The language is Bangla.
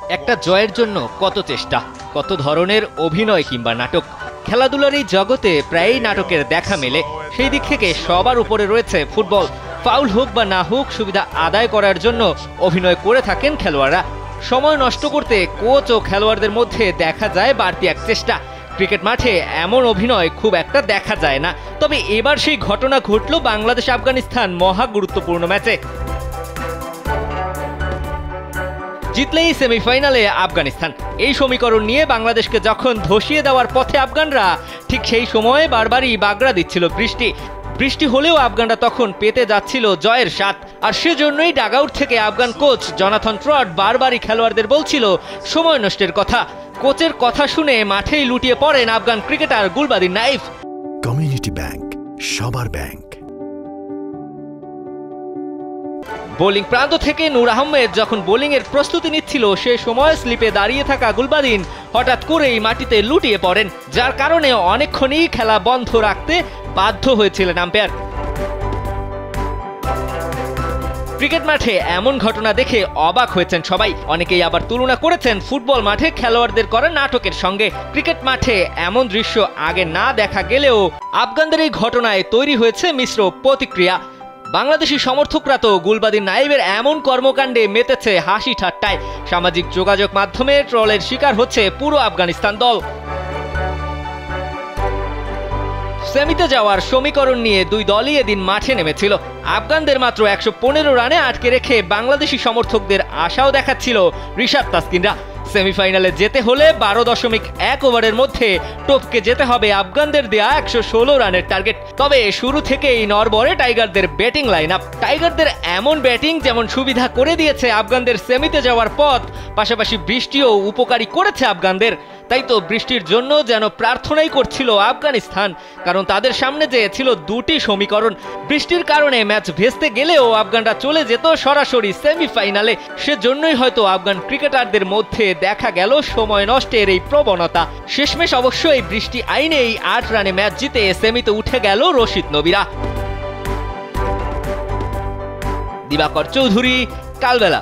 একটা জয়ের জন্য কত চেষ্টা, কত ধরনের অভিনয় কিংবা নাটক। খেলাধুলার এই জগতে প্রায়ই নাটকের দেখা মেলে। সেই দিক থেকে সবার উপরে রয়েছে ফুটবল। ফাউল হোক বা না হোক, সুবিধা আদায় করার জন্য অভিনয় করে থাকেন খেলোয়াড়রা। সময় নষ্ট করতে কোচ ও খেলোয়াড়দের মধ্যে দেখা যায় বাড়তি এক চেষ্টা। ক্রিকেট মাঠে এমন অভিনয় খুব একটা দেখা যায় না, তবে এবার সেই ঘটনা ঘটল বাংলাদেশ আফগানিস্তান মহা গুরুত্বপূর্ণ ম্যাচে। জিতলেই সেমিফাইনালে আফগানিস্তান, এই সমীকরণ নিয়ে বাংলাদেশকে যখন ধসিয়ে দেওয়ার পথে আফগানরা, ঠিক সেই সময়ে বারবারই বাগড়া দিচ্ছিল বৃষ্টি হলেও আফগানরা তখন পেতে যাচ্ছিল জয়ের স্বাদ। আর সেজন্যই ডাগআউট থেকে আফগান কোচ জনাথন ট্রট বারবারই খেলোয়াড়দের বলছিল সময় নষ্টের কথা। কোচের কথা শুনে মাঠেই লুটিয়ে পড়েন Afghan cricketer Gulbadin knife. Community bank, সবার ব্যাংক। বোলিং প্রান্ত থেকে নূর আহমেদ যখন বোলিংয়ের প্রস্তুতি নিচ্ছিল, সে সময় স্লিপে দাঁড়িয়ে থাকা গুলবাদিন হঠাৎ করেই মাটিতে লুটিয়ে পড়েন, যার কারণে অনেকক্ষণই খেলা বন্ধ রাখতে বাধ্য হয়েছিলেন আম্পায়ার। ক্রিকেট মাঠে এমন ঘটনা দেখে অবাক হয়েছেন সবাই। অনেকেই আবার তুলনা করেছেন ফুটবল মাঠে খেলোয়াড়দের করা নাটকের সঙ্গে। ক্রিকেট মাঠে এমন দৃশ্য আগে না দেখা গেলেও আফগানদের এই ঘটনায় তৈরি হয়েছে মিশ্র প্রতিক্রিয়া। বাংলাদেশি সমর্থকরা তো গুলবাদিন নাইবের এমন কর্মকাণ্ডে মেতেছে হাসি ঠাট্টায়। সামাজিক যোগাযোগ মাধ্যমে ট্রলের শিকার হচ্ছে পুরো আফগানিস্তান দল। সেমিতে যাওয়ার সমীকরণ নিয়ে দুই দলই এদিন মাঠে নেমেছিল। আফগানদের মাত্র ১১৫ রানে আটকে রেখে বাংলাদেশি সমর্থকদের আশাও দেখাচ্ছিল রিশাদ তাসকিনরা। সেমিফাইনালে যেতে হলে ১২.১ ওভারের মধ্যে টপকে যেতে হবে আফগানদের দেয়া ১১৬ রানের টার্গেট। তবে শুরু থেকেই নড়বড়ে টাইগারদের ব্যাটিং লাইন আপ। টাইগারদের এমন ব্যাটিং যেমন সুবিধা করে দিয়েছে আফগানদের সেমিতে যাওয়ার পথ, পাশাপাশি বৃষ্টিও উপকারী করেছে আফগানদের। তাই তো বৃষ্টির জন্য যেন প্রার্থনাই করছিল আফগানিস্তান, কারণ তাদের সামনে যে ছিল দুটি সমীকরণ। বৃষ্টির কারণে ম্যাচ ভেস্তে গেলেও আফগানরা চলে যেত সরাসরি সেমিফাইনালে। সেজন্যই হয়তো আফগান ক্রিকেটারদের মধ্যে দেখা গেল সময় নষ্টের এই প্রবণতা। শেষমেশ অবশ্যই বৃষ্টি আইনেই ৮ রানে ম্যাচ জিতে সেমিতে উঠে গেল রশিদ নবীরা। দিবাকর চৌধুরী, কালবেলা।